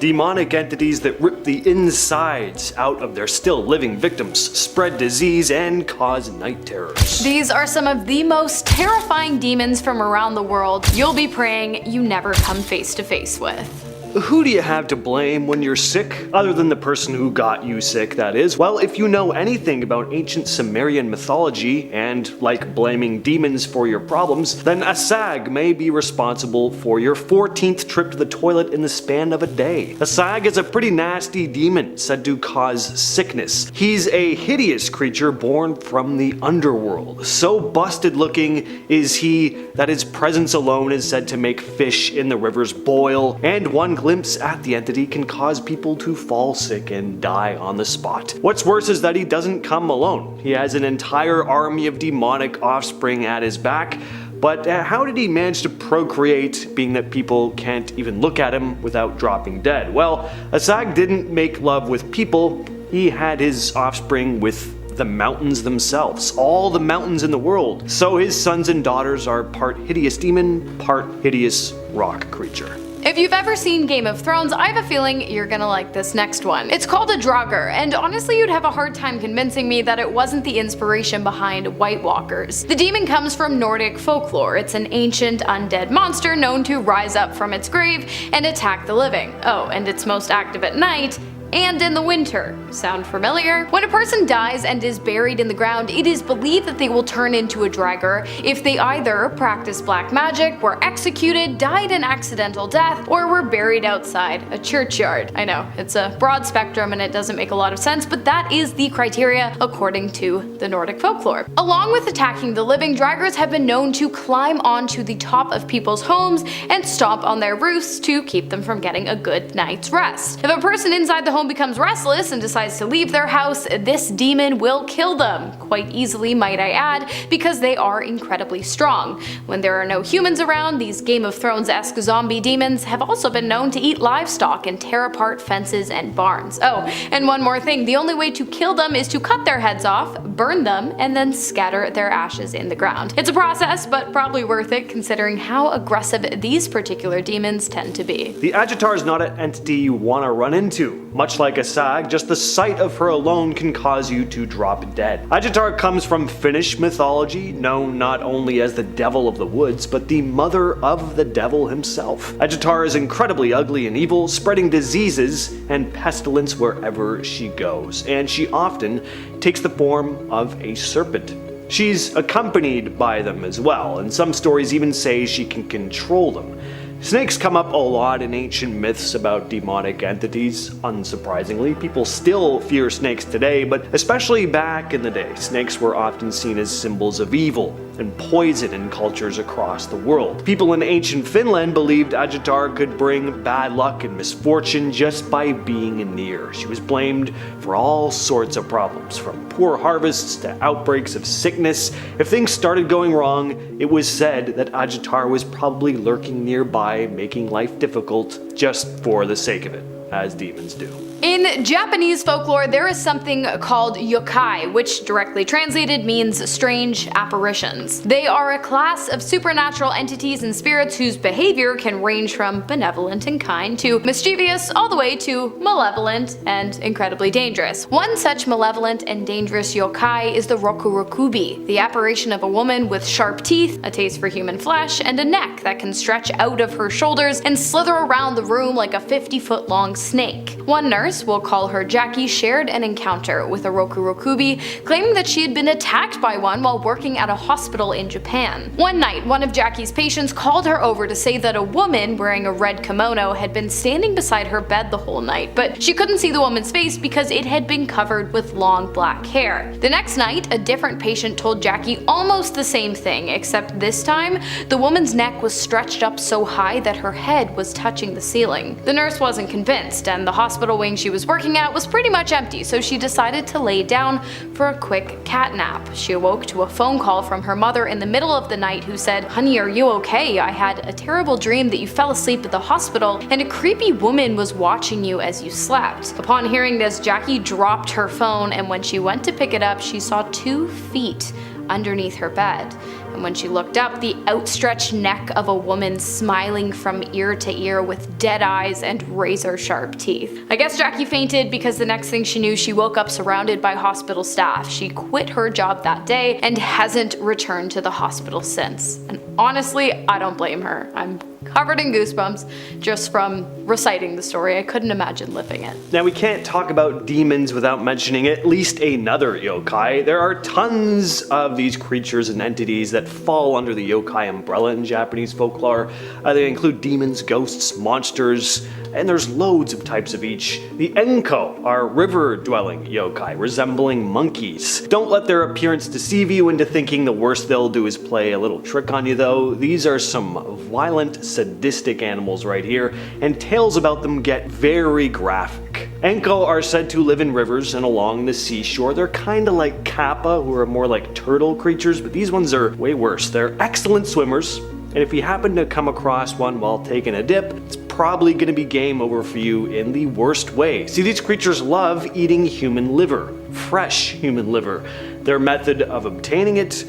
demonic entities that rip the insides out of their still living victims, spread disease, and cause night terrors. These are some of the most terrifying demons from around the world you'll be praying you never come face to face with. Who do you have to blame when you're sick? Other than the person who got you sick, that is. Well, if you know anything about ancient Sumerian mythology, and like blaming demons for your problems, then a sag may be responsible for your 14th trip to the toilet in the span of a day. A sag is a pretty nasty demon, said to cause sickness. He's a hideous creature born from the underworld. So busted looking is he that his presence alone is said to make fish in the rivers boil, and one glimpse at the entity can cause people to fall sick and die on the spot. What's worse is that he doesn't come alone. He has an entire army of demonic offspring at his back. But how did he manage to procreate, being that people can't even look at him without dropping dead? Well, Asag didn't make love with people. He had his offspring with the mountains themselves, all the mountains in the world. So his sons and daughters are part hideous demon, part hideous rock creature. If you've ever seen Game of Thrones, I have a feeling you're gonna like this next one. It's called a Dger, and honestly you'd have a hard time convincing me that it wasn't the inspiration behind White Walkers. The demon comes from Nordic folklore. It's an ancient undead monster known to rise up from its grave and attack the living. Oh, and it's most active at night and in the winter. Sound familiar? When a person dies and is buried in the ground, it is believed that they will turn into a Dger if they either practiced black magic, were executed, died an accidental death, or were buried outside a churchyard. I know, it's a broad spectrum and it doesn't make a lot of sense, but that is the criteria according to the Nordic folklore. Along with attacking the living, Dgers have been known to climb onto the top of people's homes and stomp on their roofs to keep them from getting a good night's rest. If a person inside the home becomes restless and decides to leave their house, this demon will kill them. Quite easily, might I add, because they are incredibly strong. When there are no humans around, these Game of Thrones-esque zombie demons have also been known to eat livestock and tear apart fences and barns. Oh, and one more thing, the only way to kill them is to cut their heads off, burn them, and then scatter their ashes in the ground. It's a process, but probably worth it considering how aggressive these particular demons tend to be. The Aitar is not an entity you want to run into. Much like a sag, just the sight of her alone can cause you to drop dead. Aitar comes from Finnish mythology, known not only as the devil of the woods, but the mother of the devil himself. Aitar is incredibly ugly and evil, spreading diseases and pestilence wherever she goes, and she often takes the form of a serpent. She's accompanied by them as well, and some stories even say she can control them. Snakes come up a lot in ancient myths about demonic entities. Unsurprisingly, people still fear snakes today, but especially back in the day, snakes were often seen as symbols of evil and poison in cultures across the world. People in ancient Finland believed Aitar could bring bad luck and misfortune just by being near. She was blamed for all sorts of problems, from poor harvests to outbreaks of sickness. If things started going wrong, it was said that Aitar was probably lurking nearby, making life difficult just for the sake of it, as demons do. In Japanese folklore, there is something called yokai, which directly translated means strange apparitions. They are a class of supernatural entities and spirits whose behavior can range from benevolent and kind to mischievous, all the way to malevolent and incredibly dangerous. One such malevolent and dangerous yokai is the Rokurokubi, the apparition of a woman with sharp teeth, a taste for human flesh, and a neck that can stretch out of her shoulders and slither around the room like a 50-foot long snake. One nurse, we'll call her Jackie, shared an encounter with a Rokurokubi, claiming that she had been attacked by one while working at a hospital in Japan. One night, one of Jackie's patients called her over to say that a woman wearing a red kimono had been standing beside her bed the whole night, but she couldn't see the woman's face because it had been covered with long black hair. The next night, a different patient told Jackie almost the same thing, except this time, the woman's neck was stretched up so high that her head was touching the ceiling. The nurse wasn't convinced, and the hospital wing she was working at was pretty much empty, so she decided to lay down for a quick cat nap. She awoke to a phone call from her mother in the middle of the night who said, "Honey, are you okay? I had a terrible dream that you fell asleep at the hospital and a creepy woman was watching you as you slept." Upon hearing this, Jackie dropped her phone, and when she went to pick it up, she saw 2 feet underneath her bed. And when she looked up, the outstretched neck of a woman smiling from ear to ear with dead eyes and razor-sharp teeth. I guess Jackie fainted because the next thing she knew, she woke up surrounded by hospital staff. She quit her job that day and hasn't returned to the hospital since. And honestly, I don't blame her. I'm covered in goosebumps just from reciting the story. I couldn't imagine living it. Now, we can't talk about demons without mentioning at least another yokai. There are tons of these creatures and entities that fall under the yokai umbrella in Japanese folklore. They include demons, ghosts, monsters, and there's loads of types of each. The Enko are river-dwelling yokai, resembling monkeys. Don't let their appearance deceive you into thinking the worst they'll do is play a little trick on you though. These are some violent, sadistic animals right here, and tales about them get very graphic. Enko are said to live in rivers and along the seashore. They're kinda like Kappa, who are more like turtle creatures, but these ones are way worse. They're excellent swimmers, and if you happen to come across one while taking a dip, it's probably gonna be game over for you in the worst way. See, these creatures love eating human liver, fresh human liver. Their method of obtaining it,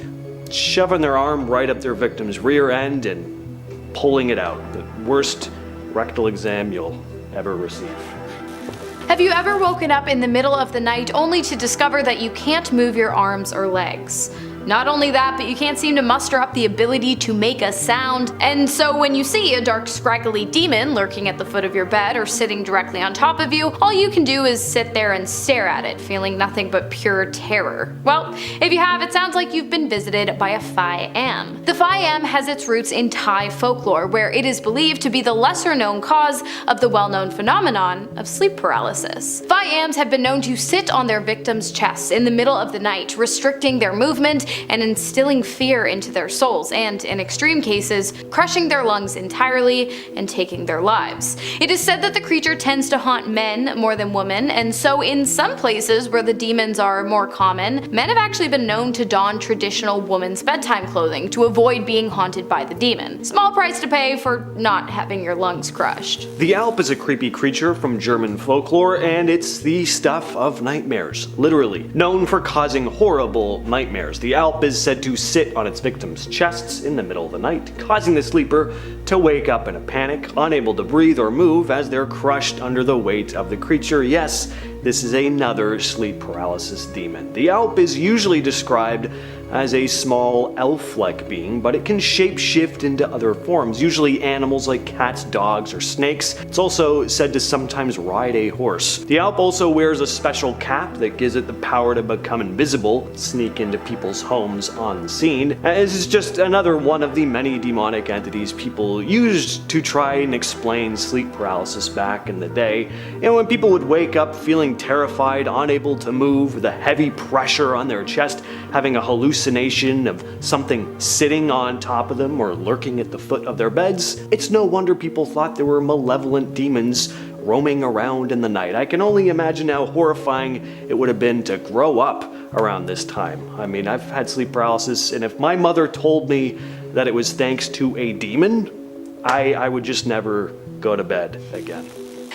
shoving their arm right up their victim's rear end and pulling it out. The worst rectal exam you'll ever receive. Have you ever woken up in the middle of the night only to discover that you can't move your arms or legs? Not only that, but you can't seem to muster up the ability to make a sound, and so when you see a dark scraggly demon lurking at the foot of your bed or sitting directly on top of you, all you can do is sit there and stare at it, feeling nothing but pure terror. Well, if you have, it sounds like you've been visited by a Fiam. The Fiam has its roots in Thai folklore, where it is believed to be the lesser known cause of the well-known phenomenon of sleep paralysis. Fiams have been known to sit on their victims' chests in the middle of the night, restricting their movement and instilling fear into their souls, and in extreme cases, crushing their lungs entirely and taking their lives. It is said that the creature tends to haunt men more than women, and so in some places where the demons are more common, men have actually been known to don traditional women's bedtime clothing to avoid being haunted by the demon. Small price to pay for not having your lungs crushed. The Alp is a creepy creature from German folklore, and it's the stuff of nightmares, literally. Known for causing horrible nightmares, the Alp is said to sit on its victims' chests in the middle of the night, causing the sleeper to wake up in a panic, unable to breathe or move as they're crushed under the weight of the creature. Yes, this is another sleep paralysis demon. The Alp is usually described as a small elf-like being, but it can shape-shift into other forms, usually animals like cats, dogs, or snakes. It's also said to sometimes ride a horse. The Alp also wears a special cap that gives it the power to become invisible, sneak into people's homes unseen. This is just another one of the many demonic entities people used to try and explain sleep paralysis back in the day. And when people would wake up feeling terrified, unable to move, with a heavy pressure on their chest, having a hallucination of something sitting on top of them or lurking at the foot of their beds, it's no wonder people thought there were malevolent demons roaming around in the night. I can only imagine how horrifying it would have been to grow up around this time. I mean, I've had sleep paralysis, and if my mother told me that it was thanks to a demon, I would just never go to bed again.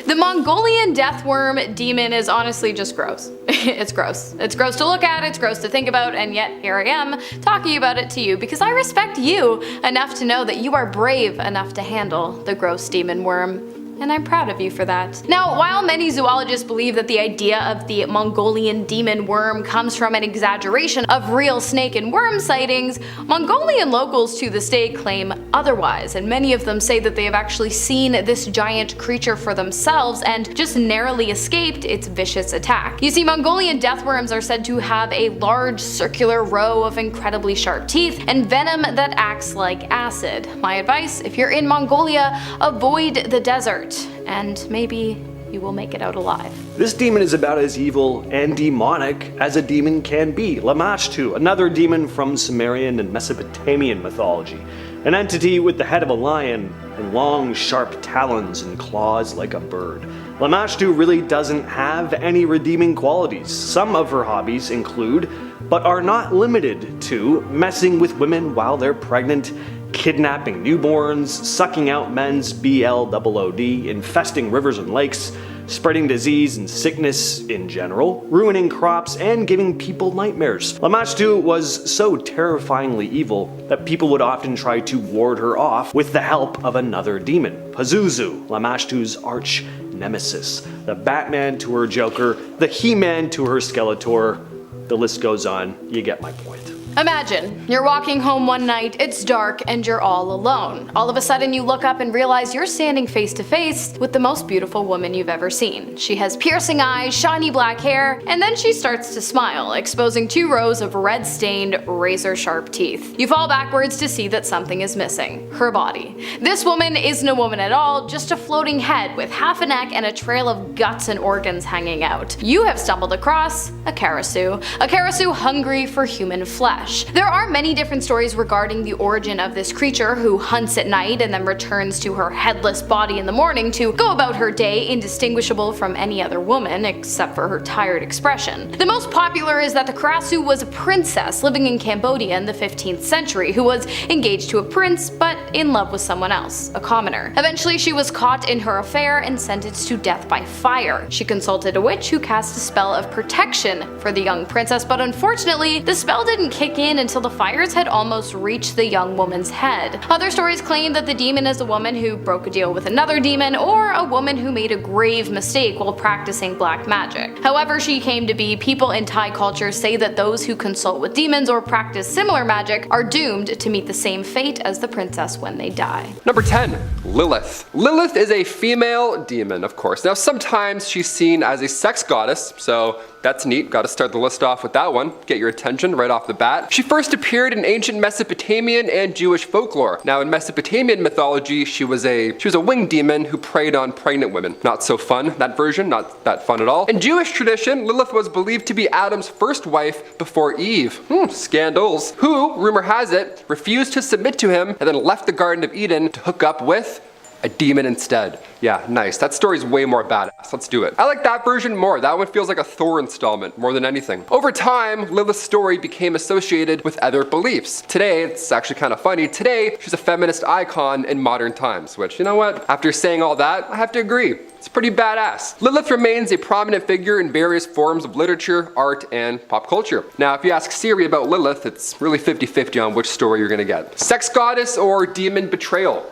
The Mongolian Deathworm demon is honestly just gross. It's gross. It's gross to look at, it's gross to think about, and yet here I am talking about it to you because I respect you enough to know that you are brave enough to handle the gross demon worm. And I'm proud of you for that. Now, while many zoologists believe that the idea of the Mongolian demon worm comes from an exaggeration of real snake and worm sightings, Mongolian locals to this day claim otherwise, and many of them say that they have actually seen this giant creature for themselves and just narrowly escaped its vicious attack. You see, Mongolian deathworms are said to have a large circular row of incredibly sharp teeth and venom that acts like acid. My advice, if you're in Mongolia, avoid the desert, and maybe you will make it out alive. This demon is about as evil and demonic as a demon can be. Lamashtu, another demon from Sumerian and Mesopotamian mythology. An entity with the head of a lion and long, sharp talons and claws like a bird. Lamashtu really doesn't have any redeeming qualities. Some of her hobbies include, but are not limited to, messing with women while they're pregnant, kidnapping newborns, sucking out men's BLOOD, infesting rivers and lakes, spreading disease and sickness in general, ruining crops, and giving people nightmares. Lamashtu was so terrifyingly evil that people would often try to ward her off with the help of another demon, Pazuzu, Lamashtu's arch nemesis, the Batman to her Joker, the He-Man to her Skeletor. The list goes on, you get my point. Imagine, you're walking home one night, it's dark, and you're all alone. All of a sudden you look up and realize you're standing face to face with the most beautiful woman you've ever seen. She has piercing eyes, shiny black hair, and then she starts to smile, exposing 2 rows of red-stained, razor-sharp teeth. You fall backwards to see that something is missing. Her body. This woman isn't a woman at all, just a floating head with half a neck and a trail of guts and organs hanging out. You have stumbled across a Karasu hungry for human flesh. There are many different stories regarding the origin of this creature who hunts at night and then returns to her headless body in the morning to go about her day indistinguishable from any other woman except for her tired expression. The most popular is that the Karasu was a princess living in Cambodia in the 15th century who was engaged to a prince but in love with someone else, a commoner. Eventually she was caught in her affair and sentenced to death by fire. She consulted a witch who cast a spell of protection for the young princess, but unfortunately the spell didn't kick in until the fires had almost reached the young woman's head. Other stories claim that the demon is a woman who broke a deal with another demon, or a woman who made a grave mistake while practicing black magic. However she came to be, people in Thai culture say that those who consult with demons or practice similar magic are doomed to meet the same fate as the princess when they die. Number 10. Lilith. Lilith is a female demon, of course. Now sometimes she's seen as a sex goddess, so that's neat. Gotta start the list off with that one. Get your attention right off the bat. She first appeared in ancient Mesopotamian and Jewish folklore. Now in Mesopotamian mythology, she was a winged demon who preyed on pregnant women. Not so fun, that version, not that fun at all. In Jewish tradition, Lilith was believed to be Adam's first wife before Eve. Scandals. Who, rumor has it, refused to submit to him and then left the Garden of Eden to hook up with a demon instead. Yeah, nice. That story's way more badass. Let's do it. I like that version more. That one feels like a Thor installment more than anything. Over time, Lilith's story became associated with other beliefs. Today, it's actually kind of funny. Today, she's a feminist icon in modern times, which, you know what? After saying all that, I have to agree. It's pretty badass. Lilith remains a prominent figure in various forms of literature, art, and pop culture. Now, if you ask Siri about Lilith, it's really 50-50 on which story you're gonna get. Sex goddess or demon betrayal?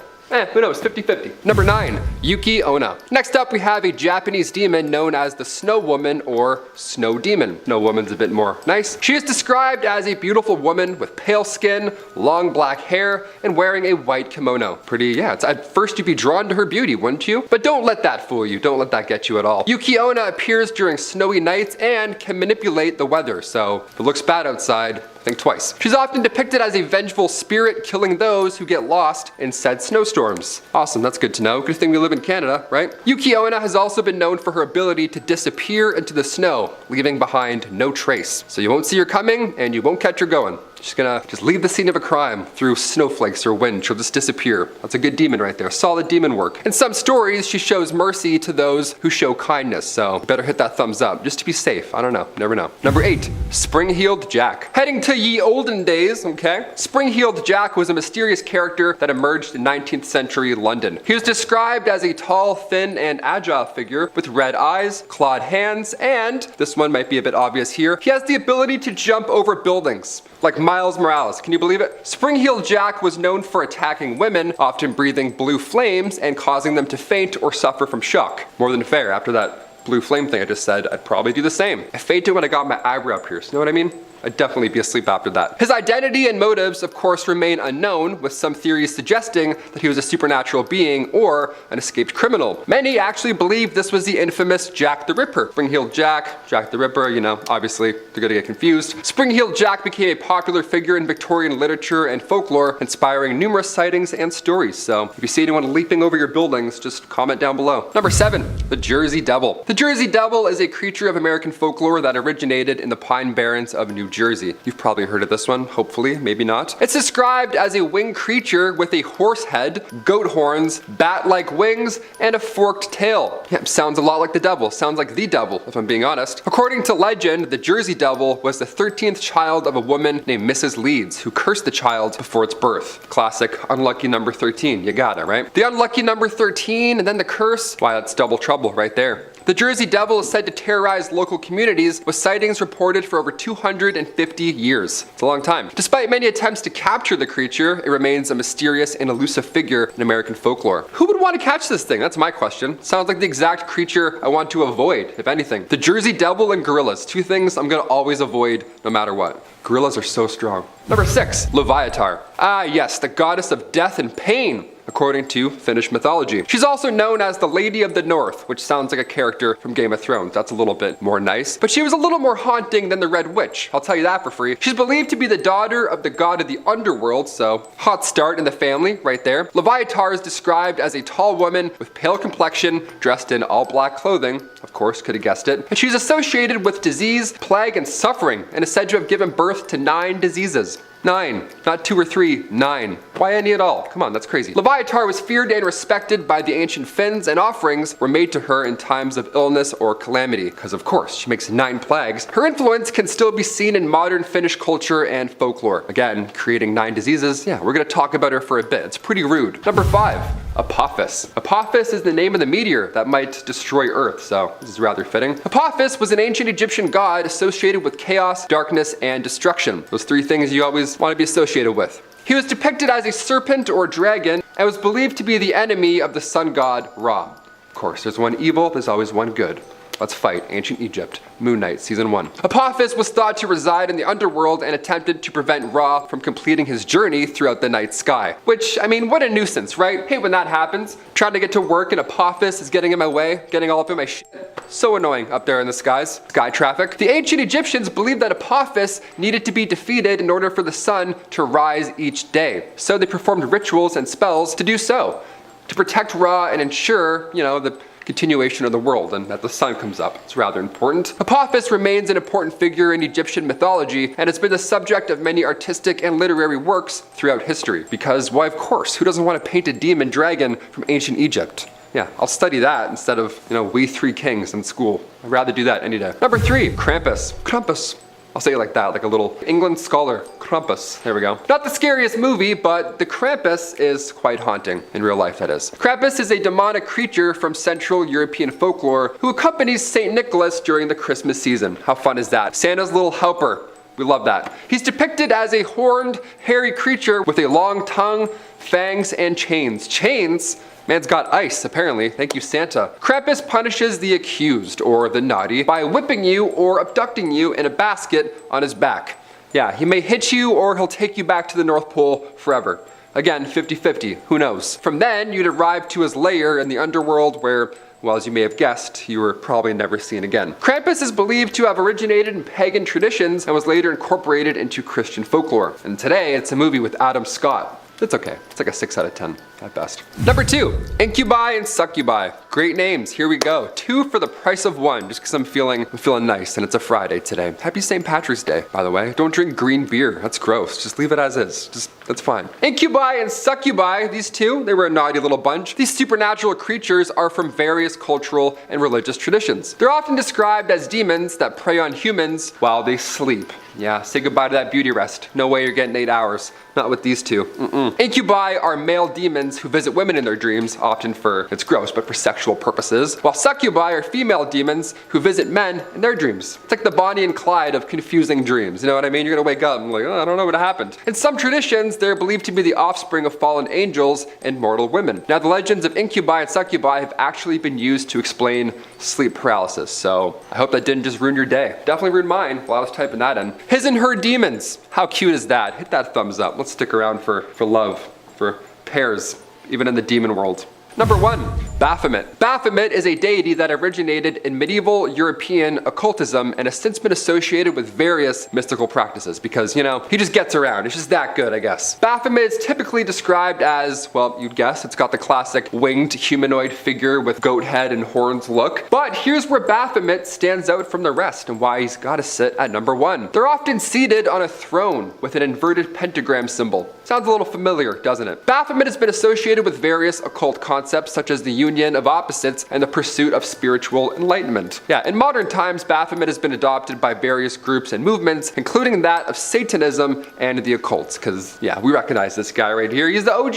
Who knows, 50-50. Number 9, Yuki Ona. Next up we have a Japanese demon known as the Snow Woman or Snow Demon. Snow Woman's a bit more nice. She is described as a beautiful woman with pale skin, long black hair, and wearing a white kimono. At first you'd be drawn to her beauty, wouldn't you? But don't let that fool you, don't let that get you at all. Yuki Ona appears during snowy nights and can manipulate the weather, so if it looks bad outside, think twice. She's often depicted as a vengeful spirit killing those who get lost in said snowstorms. Awesome, that's good to know. Good thing we live in Canada, right? Yuki Ona has also been known for her ability to disappear into the snow, leaving behind no trace. So you won't see her coming and you won't catch her going. She's gonna just leave the scene of a crime through snowflakes or wind. She'll just disappear. That's a good demon right there. Solid demon work. In some stories, she shows mercy to those who show kindness, so better hit that thumbs up just to be safe. I don't know. Never know. Number 8, Spring-Heeled Jack. Heading to ye olden days, okay? Spring-Heeled Jack was a mysterious character that emerged in 19th century London. He was described as a tall, thin, and agile figure with red eyes, clawed hands, and, this one might be a bit obvious here, he has the ability to jump over buildings. Like Miles Morales, can you believe it? Spring-Heeled Jack was known for attacking women, often breathing blue flames and causing them to faint or suffer from shock. More than fair, after that blue flame thing I just said, I'd probably do the same. I fainted when I got my eyebrow pierced, you know what I mean? I'd definitely be asleep after that. His identity and motives, of course, remain unknown, with some theories suggesting that he was a supernatural being or an escaped criminal. Many actually believe this was the infamous Jack the Ripper. Spring-Heeled Jack, Jack the Ripper, you know, obviously they're gonna get confused. Spring-Heeled Jack became a popular figure in Victorian literature and folklore, inspiring numerous sightings and stories. So if you see anyone leaping over your buildings, just comment down below. Number 7, the Jersey Devil. The Jersey Devil is a creature of American folklore that originated in the Pine Barrens of New Jersey. You've probably heard of this one, hopefully, maybe not. It's described as a winged creature with a horse head, goat horns, bat-like wings, and a forked tail. Yeah, sounds a lot like the devil. Sounds like the devil, if I'm being honest. According to legend, the Jersey Devil was the 13th child of a woman named Mrs. Leeds, who cursed the child before its birth. Classic unlucky number 13, you got it, right? The unlucky number 13 and then the curse, why, that's double trouble right there. The Jersey Devil is said to terrorize local communities, with sightings reported for over 250 years. It's a long time. Despite many attempts to capture the creature, it remains a mysterious and elusive figure in American folklore. Who would want to catch this thing? That's my question. Sounds like the exact creature I want to avoid, if anything. The Jersey Devil and gorillas, two things I'm gonna always avoid no matter what. Gorillas are so strong. Number 6, Leviatar. Ah yes, the goddess of death and pain, according to Finnish mythology. She's also known as the Lady of the North, which sounds like a character from Game of Thrones. That's a little bit more nice. But she was a little more haunting than the Red Witch, I'll tell you that for free. She's believed to be the daughter of the god of the underworld, so hot start in the family right there. Leviatar is described as a tall woman with pale complexion, dressed in all black clothing. Of course, could have guessed it. And she's associated with disease, plague, and suffering, and is said to have given birth to 9 diseases. 9, not 2 or 3, 9. Why any at all? Come on, that's crazy. Leviatar was feared and respected by the ancient Finns, and offerings were made to her in times of illness or calamity, because of course, she makes 9 plagues. Her influence can still be seen in modern Finnish culture and folklore. Again, creating 9 diseases. Yeah, we're gonna talk about her for a bit. It's pretty rude. Number 5, Apus. Apus is the name of the meteor that might destroy Earth, so this is rather fitting. Apus was an ancient Egyptian god associated with chaos, darkness, and destruction. Those 3 things you always want to be associated with. He was depicted as a serpent or dragon and was believed to be the enemy of the sun god Ra. Of course, there's one evil, there's always one good. Let's fight. Ancient Egypt. Moon Knight, Season 1. Apus was thought to reside in the underworld and attempted to prevent Ra from completing his journey throughout the night sky. Which, I mean, what a nuisance, right? Hate when that happens. Trying to get to work and Apus is getting in my way, getting all up in my shit. So annoying up there in the skies. Sky traffic. The ancient Egyptians believed that Apus needed to be defeated in order for the sun to rise each day. So they performed rituals and spells to do so. To protect Ra and ensure, the continuation of the world and that the sun comes up. It's rather important. Apus remains an important figure in Egyptian mythology and has been the subject of many artistic and literary works throughout history. Because, why, of course, who doesn't want to paint a demon dragon from ancient Egypt? Yeah, I'll study that instead of, we 3 kings in school. I'd rather do that any day. Number 3, Krampus. Krampus. I'll say it like that, like a little England scholar. Krampus. There we go. Not the scariest movie, but the Krampus is quite haunting. In real life, that is. Krampus is a demonic creature from Central European folklore who accompanies St. Nicholas during the Christmas season. How fun is that? Santa's little helper. We love that. He's depicted as a horned, hairy creature with a long tongue, fangs, and chains. Chains? Man's got ice, apparently. Thank you, Santa. Krampus punishes the accused, or the naughty, by whipping you or abducting you in a basket on his back. Yeah, he may hit you or he'll take you back to the North Pole forever. Again, 50-50, who knows? From then, you'd arrive to his lair in the underworld where, well, as you may have guessed, you were probably never seen again. Krampus is believed to have originated in pagan traditions and was later incorporated into Christian folklore. And today, it's a movie with Adam Scott. It's okay. It's like a 6 out of 10 at best. Number 2, Incubi and Sucubi. Great names. Here we go. 2 for the price of 1, just because I'm feeling nice and it's a Friday today. Happy St. Patrick's Day, by the way. Don't drink green beer. That's gross. Just leave it as is. That's fine. Incubi and Sucubi, these 2, they were a naughty little bunch. These supernatural creatures are from various cultural and religious traditions. They're often described as demons that prey on humans while they sleep. Yeah, say goodbye to that beauty rest. No way you're getting 8 hours. Not with these 2. Incubi are male demons who visit women in their dreams, often for, it's gross, but for sexual purposes, while succubi are female demons who visit men in their dreams. It's like the Bonnie and Clyde of confusing dreams. You know what I mean? You're gonna wake up and like, oh, I don't know what happened. In some traditions, they're believed to be the offspring of fallen angels and mortal women. Now, the legends of incubi and succubi have actually been used to explain sleep paralysis, so I hope that didn't just ruin your day. Definitely ruined mine while I was typing that in. His and her demons. How cute is that? Hit that thumbs up. Let's stick around for love, for pairs, even in the demon world. Number 1, Baphomet. Baphomet is a deity that originated in medieval European occultism and has since been associated with various mystical practices because, he just gets around. It's just that good, I guess. Baphomet is typically described as, well, you'd guess, it's got the classic winged humanoid figure with goat head and horns look. But here's where Baphomet stands out from the rest and why he's got to sit at number 1. They're often seated on a throne with an inverted pentagram symbol. It's Sounds a little familiar, doesn't it? Baphomet has been associated with various occult concepts such as the union of opposites and the pursuit of spiritual enlightenment. Yeah, in modern times, Baphomet has been adopted by various groups and movements, including that of Satanism and the occult, because yeah, we recognize this guy right here. He's the OG.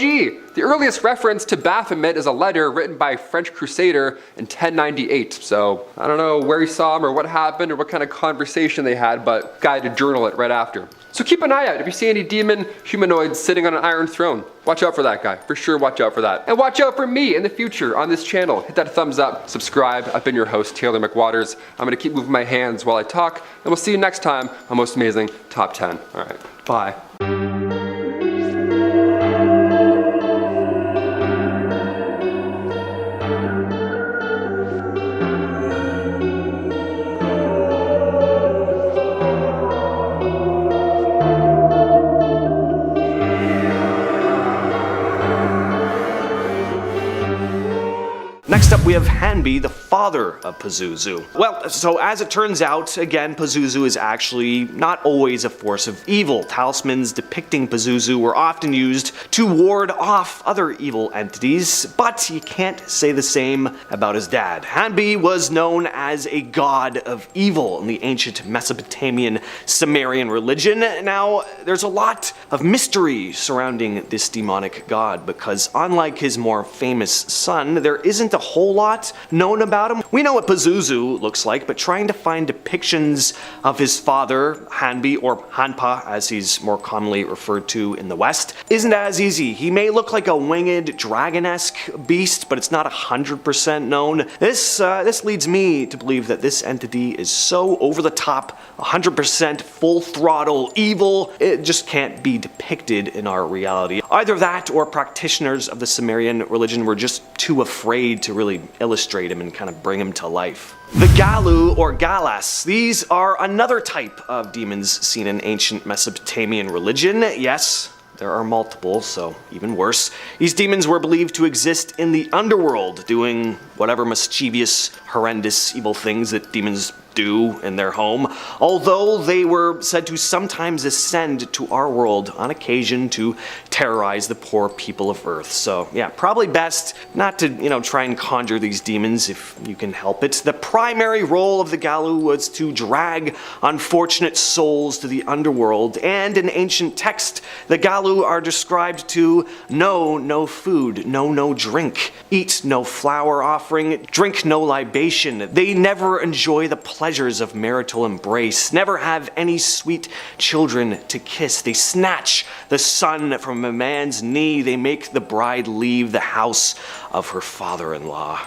The earliest reference to Baphomet is a letter written by a French crusader in 1098. So I don't know where he saw him or what happened or what kind of conversation they had, but guy to journal it right after. So keep an eye out if you see any demon humanoids sitting on an iron throne. Watch out for that guy. For sure, watch out for that. And watch out for me in the future on this channel. Hit that thumbs up, subscribe. I've been your host, Taylor McWaters. I'm gonna keep moving my hands while I talk, and we'll see you next time on Most Amazing Top 10. All right, bye. Next up we have Hanbi, the father of Pazuzu. Well, so as it turns out, again, Pazuzu is actually not always a force of evil. Talismans depicting Pazuzu were often used to ward off other evil entities, but you can't say the same about his dad. Hanbi was known as a god of evil in the ancient Mesopotamian Sumerian religion. Now, there's a lot of mystery surrounding this demonic god because unlike his more famous son, there isn't a whole lot known about him. We know what Pazuzu looks like, but trying to find depictions of his father, Hanbi, or Hanpa as he's more commonly referred to in the West, isn't as easy. He may look like a winged dragon-esque beast, but it's not 100% known. This leads me to believe that this entity is so over the top, 100% full throttle evil, it just can't be depicted in our reality. Either that or practitioners of the Sumerian religion were just too afraid to really illustrate him and kind of bring him to life. The Galu or Galas, these are another type of demons seen in ancient Mesopotamian religion. Yes, there are multiple, so even worse. These demons were believed to exist in the underworld, doing whatever mischievous, horrendous, evil things that demons do in their home, although they were said to sometimes ascend to our world on occasion to terrorize the poor people of Earth. So yeah, probably best not to, try and conjure these demons if you can help it. The primary role of the Galu was to drag unfortunate souls to the underworld, and in ancient text, the Galu are described to know no food, know no drink, eat no flower offering, drink no libation. They never enjoy the pleasures of marital embrace, never have any sweet children to kiss. They snatch the son from a man's knee. They make the bride leave the house of her father-in-law.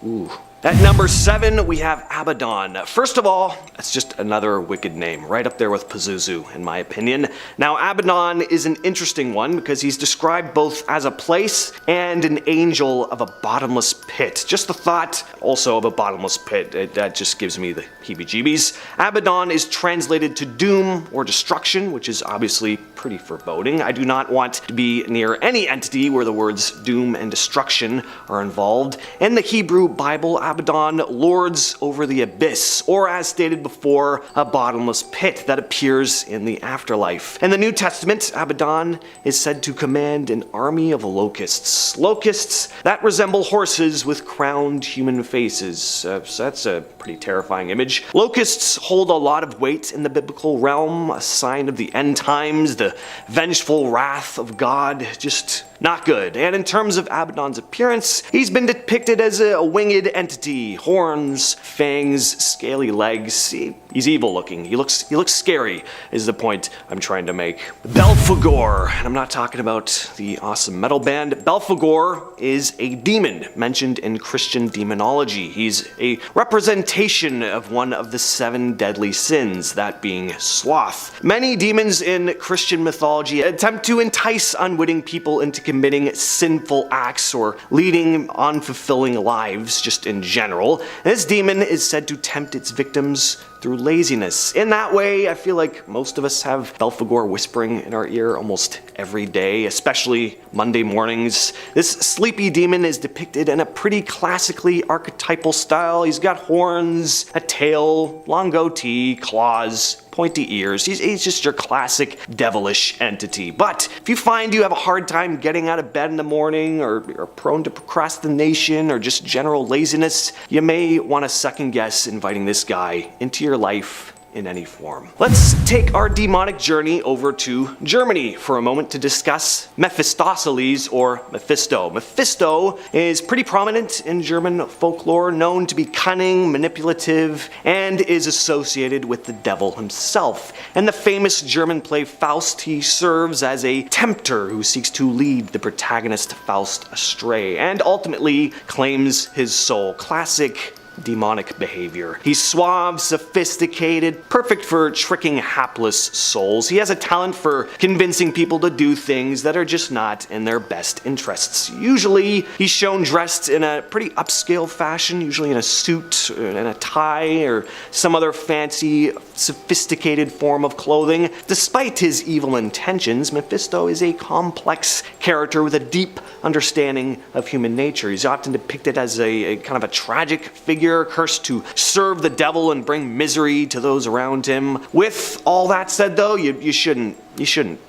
Ooh. At number 7, we have Abdon. First of all, it's just another wicked name, right up there with Pazuzu, in my opinion. Now, Abdon is an interesting one because he's described both as a place and an angel of a bottomless pit. Just the thought also of a bottomless pit, that just gives me the heebie-jeebies. Abdon is translated to doom or destruction, which is obviously pretty foreboding. I do not want to be near any entity where the words doom and destruction are involved. In the Hebrew Bible, Abdon lords over the abyss, or as stated before, a bottomless pit that appears in the afterlife. In the New Testament, Abdon is said to command an army of locusts. Locusts that resemble horses with crowned human faces. So that's a pretty terrifying image. Locusts hold a lot of weight in the biblical realm, a sign of the end times, the vengeful wrath of God. Just not good. And in terms of Abdon's appearance, he's been depicted as a winged entity. Horns, fangs, scaly legs. He's evil looking. He looks scary, is the point I'm trying to make. Belphegor, and I'm not talking about the awesome metal band. Belphegor is a demon mentioned in Christian demonology. He's a representation of one of the 7 deadly sins, that being sloth. Many demons in Christian mythology attempt to entice unwitting people into committing sinful acts or leading unfulfilling lives just in general. This demon is said to tempt its victims through laziness. In that way, I feel like most of us have Belphegor whispering in our ear almost every day, especially Monday mornings. This sleepy demon is depicted in a pretty classically archetypal style. He's got horns, a tail, long goatee, claws, pointy ears. He's just your classic devilish entity. But if you find you have a hard time getting out of bed in the morning, or are prone to procrastination, or just general laziness, you may want to second guess inviting this guy into your life in any form. Let's take our demonic journey over to Germany for a moment to discuss Mephistopheles, or Mephisto. Mephisto is pretty prominent in German folklore, known to be cunning, manipulative, and is associated with the devil himself. In the famous German play Faust, he serves as a tempter who seeks to lead the protagonist Faust astray, and ultimately claims his soul. Classic demonic behavior. He's suave, sophisticated, perfect for tricking hapless souls. He has a talent for convincing people to do things that are just not in their best interests. Usually, he's shown dressed in a pretty upscale fashion, usually in a suit and a tie or some other fancy, sophisticated form of clothing. Despite his evil intentions, Mephisto is a complex character with a deep understanding of human nature. He's often depicted as a kind of a tragic figure, cursed to serve the devil and bring misery to those around him. With all that said, though, you shouldn't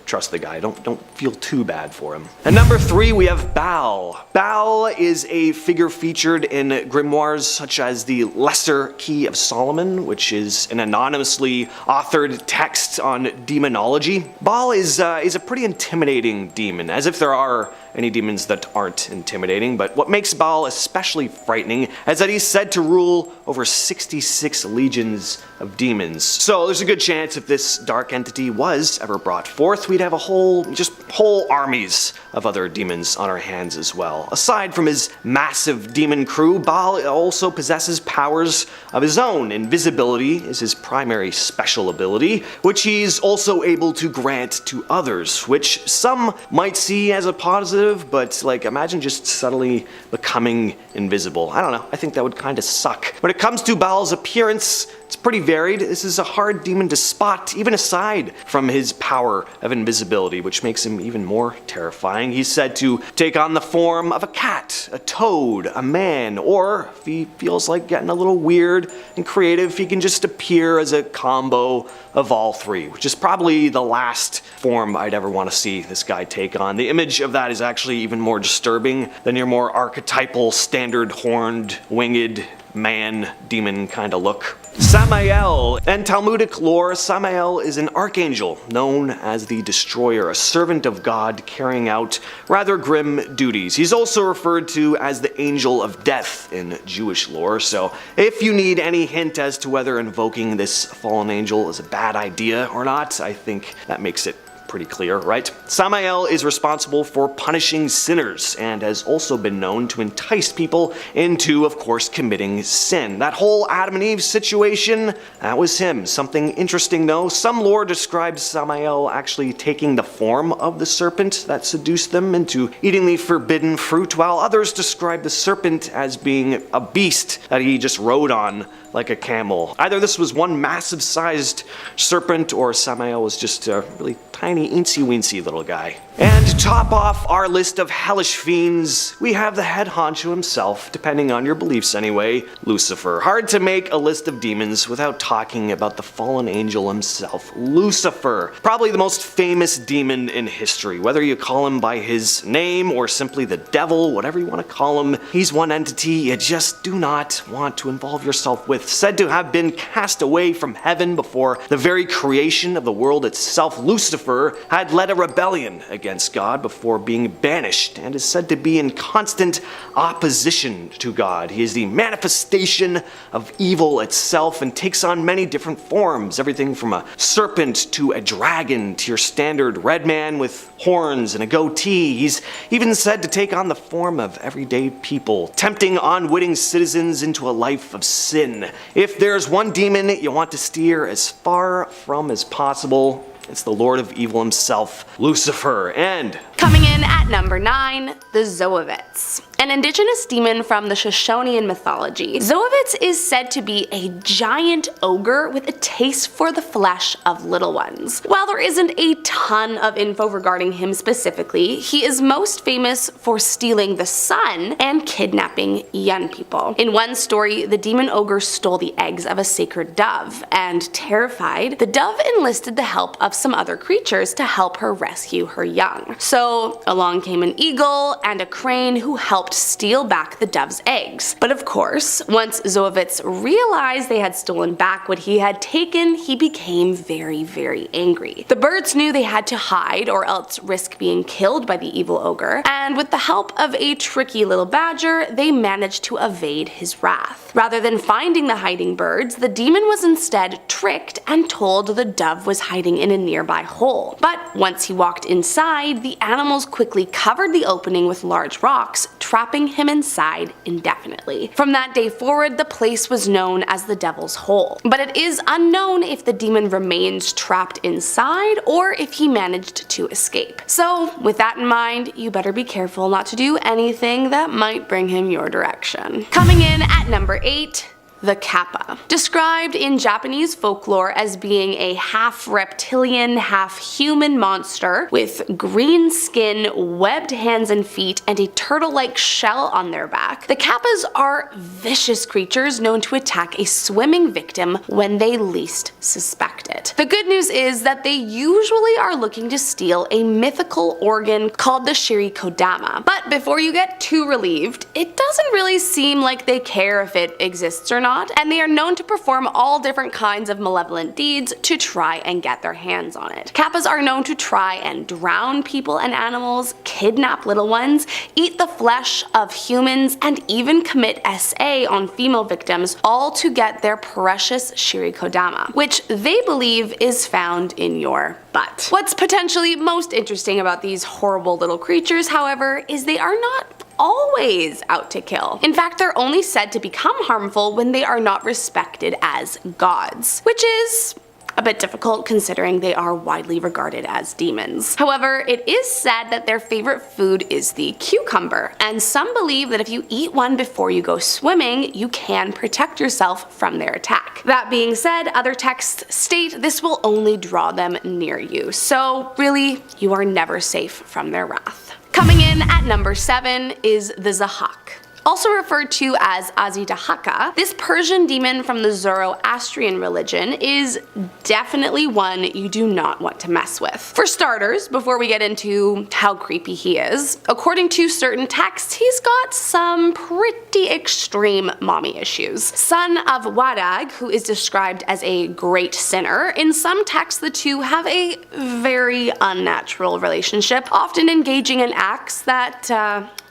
trust the guy. Don't feel too bad for him. And number 3, we have Baal. Baal is a figure featured in grimoires such as the Lesser Key of Solomon, which is an anonymously authored text on demonology. Baal is a pretty intimidating demon, as if there are any demons that aren't intimidating, but what makes Baal especially frightening is that he's said to rule over 66 legions of demons. So there's a good chance if this dark entity was ever brought forth, we'd have whole armies of other demons on our hands as well. Aside from his massive demon crew, Baal also possesses powers of his own. Invisibility is his primary special ability, which he's also able to grant to others, which some might see as a positive, but imagine just suddenly becoming invisible. I don't know, I think that would kind of suck. When it comes to Baal's appearance, it's pretty varied. This is a hard demon to spot, even aside from his power of invisibility, which makes him even more terrifying. He's said to take on the form of a cat, a toad, a man, or if he feels like getting a little weird and creative, he can just appear as a combo of all three, which is probably the last form I'd ever want to see this guy take on. The image of that is actually even more disturbing than your more archetypal, standard horned, winged man demon kind of look. Samael. In Talmudic lore, Samael is an archangel known as the Destroyer, a servant of God carrying out rather grim duties. He's also referred to as the Angel of Death in Jewish lore, so if you need any hint as to whether invoking this fallen angel is a bad idea or not, I think that makes it pretty clear, right? Samael is responsible for punishing sinners and has also been known to entice people into, of course, committing sin. That whole Adam and Eve situation, that was him. Something interesting though, some lore describes Samael actually taking the form of the serpent that seduced them into eating the forbidden fruit, while others describe the serpent as being a beast that he just rode on like a camel. Either this was one massive sized serpent or Samael was just a really tiny eensy-weensy little guy. And to top off our list of hellish fiends, we have the head honcho himself, depending on your beliefs anyway, Lucifer. Hard to make a list of demons without talking about the fallen angel himself, Lucifer. Probably the most famous demon in history. Whether you call him by his name or simply the devil, whatever you want to call him, he's one entity you just do not want to involve yourself with. Said to have been cast away from heaven before the very creation of the world itself, Lucifer had led a rebellion against God before being banished and is said to be in constant opposition to God. He is the manifestation of evil itself and takes on many different forms, everything from a serpent to a dragon to your standard red man with horns and a goatee. He's even said to take on the form of everyday people, tempting unwitting citizens into a life of sin. If there's one demon you want to steer as far from as possible, it's the Lord of Evil himself, Lucifer. And coming in at number 9, the Zoites. an indigenous demon from the Shoshonian mythology. Zoites is said to be a giant ogre with a taste for the flesh of little ones. While there isn't a ton of info regarding him specifically, he is most famous for stealing the sun and kidnapping young people. In one story, the demon ogre stole the eggs of a sacred dove, and terrified, the dove enlisted the help of some other creatures to help her rescue her young. So along came an eagle and a crane who helped steal back the dove's eggs. But of course, once Zoites realized they had stolen back what he had taken, he became very angry. The birds knew they had to hide or else risk being killed by the evil ogre, and with the help of a tricky little badger, they managed to evade his wrath. Rather than finding the hiding birds, the demon was instead tricked and told the dove was hiding in a nearby hole. But once he walked inside, the animals quickly covered the opening with large rocks, trapping him inside indefinitely. From that day forward, the place was known as the Devil's Hole. But it is unknown if the demon remains trapped inside or if he managed to escape. So with that in mind, you better be careful not to do anything that might bring him your direction. Coming in at number 8, the Kappa. Described in Japanese folklore as being a half-reptilian, half-human monster with green skin, webbed hands and feet, and a turtle-like shell on their back, the Kappas are vicious creatures known to attack a swimming victim when they least suspect it. The good news is that they usually are looking to steal a mythical organ called the Shirikodama. But before you get too relieved, it doesn't really seem like they care if it exists or not, and they are known to perform all different kinds of malevolent deeds to try and get their hands on it. Kappas are known to try and drown people and animals, kidnap little ones, eat the flesh of humans, and even commit SA on female victims, all to get their precious Shirikodama, which they believe is found in your butt. What's potentially most interesting about these horrible little creatures, however, is they are not always out to kill. In fact, they're only said to become harmful when they are not respected as gods, which is a bit difficult considering they are widely regarded as demons. However, it is said that their favorite food is the cucumber, and some believe that if you eat one before you go swimming, you can protect yourself from their attack. That being said, other texts state this will only draw them near you, so really, you are never safe from their wrath. Coming in at number 7 is the Zahak. Also referred to as Azidahaka, this Persian demon from the Zoroastrian religion is definitely one you do not want to mess with. For starters, before we get into how creepy he is, according to certain texts, he's got some pretty extreme mommy issues. Son of Wadag, who is described as a great sinner, in some texts the two have a very unnatural relationship, often engaging in acts that,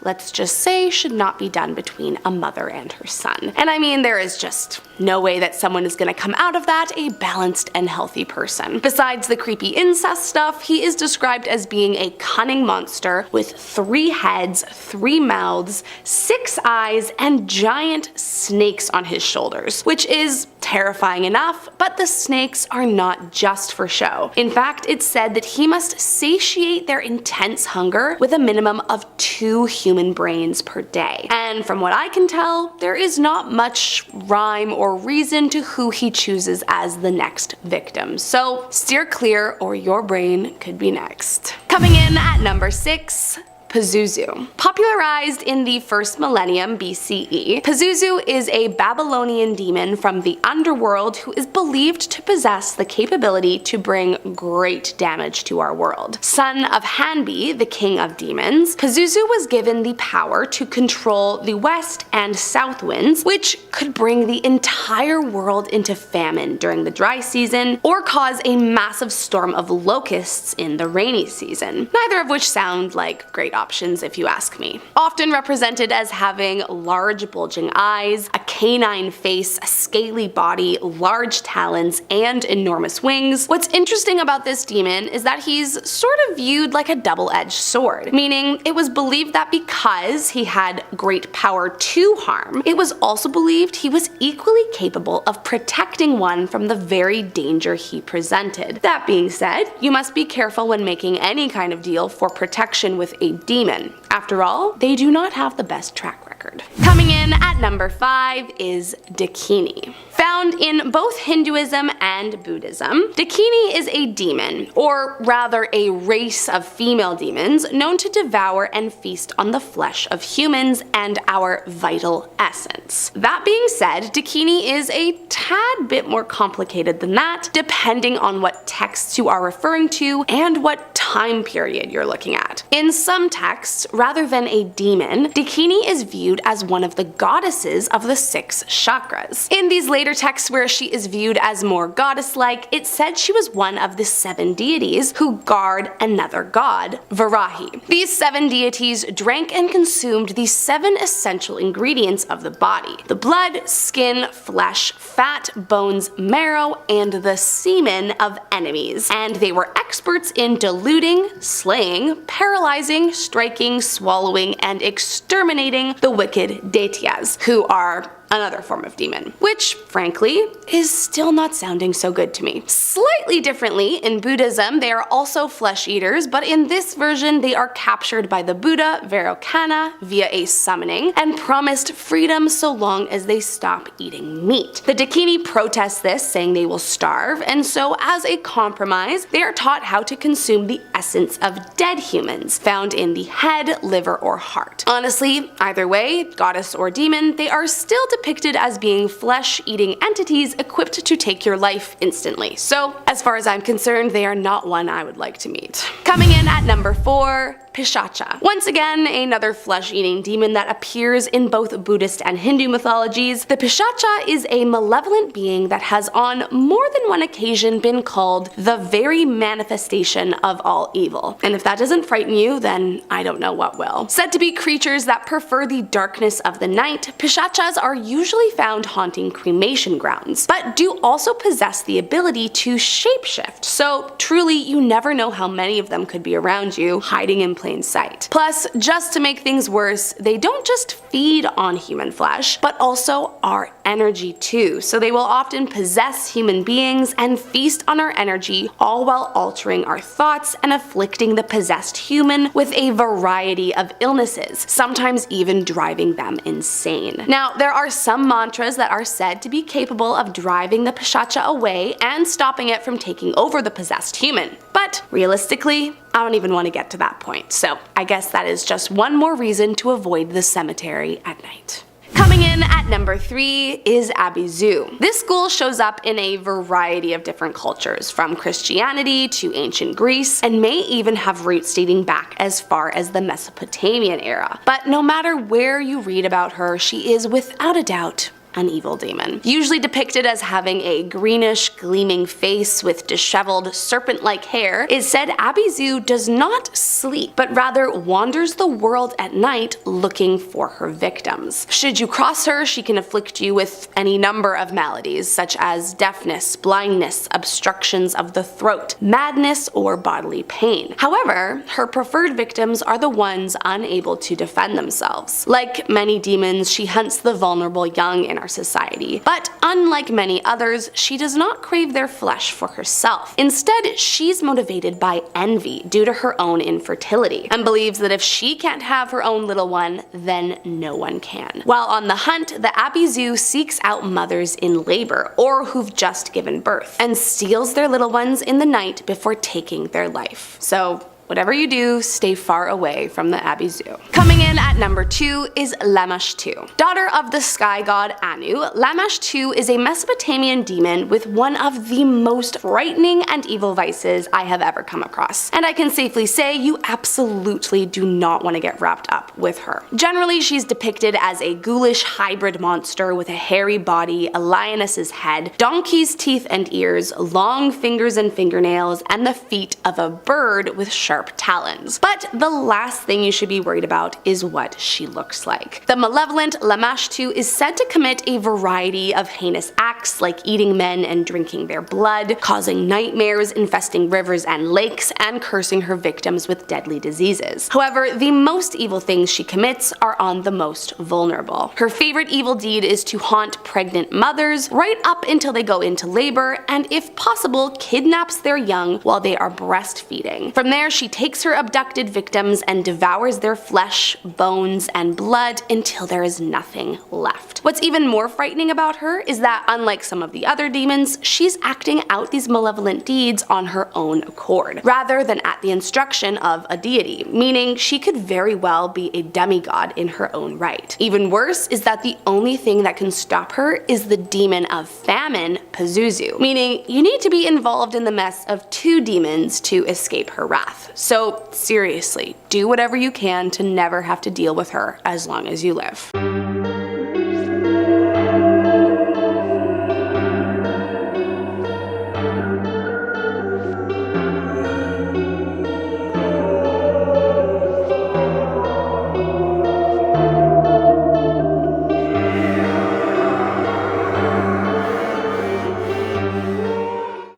let's just say, should not be done between a mother and her son. And I mean, there is just no way that someone is gonna come out of that a balanced and healthy person. Besides the creepy incest stuff, he is described as being a cunning monster with 3 heads, 3 mouths, 6 eyes, and giant snakes on his shoulders, which is terrifying enough, but the snakes are not just for show. In fact, it's said that he must satiate their intense hunger with a minimum of 2 human brains per day. And from what I can tell, there is not much rhyme or reason to who he chooses as the next victim. So steer clear or your brain could be next. Coming in at number 6, Pazuzu. Popularized in the 1st millennium BCE, Pazuzu is a Babylonian demon from the underworld who is believed to possess the capability to bring great damage to our world. Son of Hanbi, the king of demons, Pazuzu was given the power to control the west and south winds, which could bring the entire world into famine during the dry season or cause a massive storm of locusts in the rainy season, neither of which sound like great options if you ask me. Often represented as having large bulging eyes, a canine face, a scaly body, large talons, and enormous wings, what's interesting about this demon is that he's sort of viewed like a double-edged sword, meaning it was believed that because he had great power to harm, it was also believed he was equally capable of protecting one from the very danger he presented. That being said, you must be careful when making any kind of deal for protection with a demon demon. After all, they do not have the best track record. Coming in at number 5 is Dakini. Found in both Hinduism and Buddhism, Dakini is a demon, or rather a race of female demons known to devour and feast on the flesh of humans and our vital essence. That being said, Dakini is a tad bit more complicated than that, depending on what texts you are referring to and what time period you're looking at. In some texts, rather than a demon, Dakini is viewed as one of the goddesses of the 6 chakras. In these later texts where she is viewed as more goddess-like, it said she was one of the 7 deities who guard another god, Varahi. These 7 deities drank and consumed the 7 essential ingredients of the body: the blood, skin, flesh, fat, bones, marrow, and the semen of enemies. And they were experts in diluting, slaying, paralyzing, striking, swallowing, and exterminating the wicked Daityas, who are another form of demon, which, frankly, is still not sounding so good to me. Slightly differently, in Buddhism, they are also flesh eaters, but in this version, they are captured by the Buddha Vairocana via a summoning and promised freedom so long as they stop eating meat. The Dakini protest this, saying they will starve, and so as a compromise, they are taught how to consume the essence of dead humans, found in the head, liver, or heart. Honestly, either way, goddess or demon, they are still depicted as being flesh-eating entities equipped to take your life instantly. So, as far as I'm concerned, they are not one I would like to meet. Coming in at number 4, Pishacha. Once again, another flesh-eating demon that appears in both Buddhist and Hindu mythologies. The Pishacha is a malevolent being that has on more than one occasion been called the very manifestation of all evil. And if that doesn't frighten you, then I don't know what will. Said to be creatures that prefer the darkness of the night, Pishachas are usually found haunting cremation grounds, but do also possess the ability to shapeshift. So truly, you never know how many of them could be around you, hiding in plain sight. Plus, just to make things worse, they don't just feed on human flesh, but also our energy too. So they will often possess human beings and feast on our energy, all while altering our thoughts and afflicting the possessed human with a variety of illnesses, sometimes even driving them insane. Now, there are some mantras that are said to be capable of driving the Pishacha away and stopping it from taking over the possessed human. But realistically, I don't even want to get to that point, so I guess that is just one more reason to avoid the cemetery at night. Coming in at number 3 is Abizu. This ghoul shows up in a variety of different cultures, from Christianity to ancient Greece, and may even have roots dating back as far as the Mesopotamian era. But no matter where you read about her, she is without a doubt an evil demon. Usually depicted as having a greenish, gleaming face with disheveled, serpent-like hair, it is said Abizu does not sleep, but rather wanders the world at night looking for her victims. Should you cross her, she can afflict you with any number of maladies, such as deafness, blindness, obstructions of the throat, madness, or bodily pain. However, her preferred victims are the ones unable to defend themselves. Like many demons, she hunts the vulnerable young in our society, but unlike many others, she does not crave their flesh for herself. Instead, she's motivated by envy due to her own infertility, and believes that if she can't have her own little one, then no one can. While on the hunt, the Abizu seeks out mothers in labor or who've just given birth, and steals their little ones in the night before taking their life. So whatever you do, stay far away from the Abizu. Coming in at number 2 is Lamashtu. Daughter of the sky god Anu, Lamashtu is a Mesopotamian demon with one of the most frightening and evil vices I have ever come across. And I can safely say you absolutely do not want to get wrapped up with her. Generally, she's depicted as a ghoulish hybrid monster with a hairy body, a lioness's head, donkey's teeth and ears, long fingers and fingernails, and the feet of a bird with sharp talons. But the last thing you should be worried about is what she looks like. The malevolent Lamashtu is said to commit a variety of heinous acts like eating men and drinking their blood, causing nightmares, infesting rivers and lakes, and cursing her victims with deadly diseases. However, the most evil things she commits are on the most vulnerable. Her favorite evil deed is to haunt pregnant mothers right up until they go into labor, and if possible, kidnaps their young while they are breastfeeding. From there, she she takes her abducted victims and devours their flesh, bones, and blood until there is nothing left. What's even more frightening about her is that, unlike some of the other demons, she's acting out these malevolent deeds on her own accord, rather than at the instruction of a deity, meaning she could very well be a demigod in her own right. Even worse is that the only thing that can stop her is the demon of famine, Pazuzu, meaning you need to be involved in the mess of 2 demons to escape her wrath. So seriously, do whatever you can to never have to deal with her as long as you live.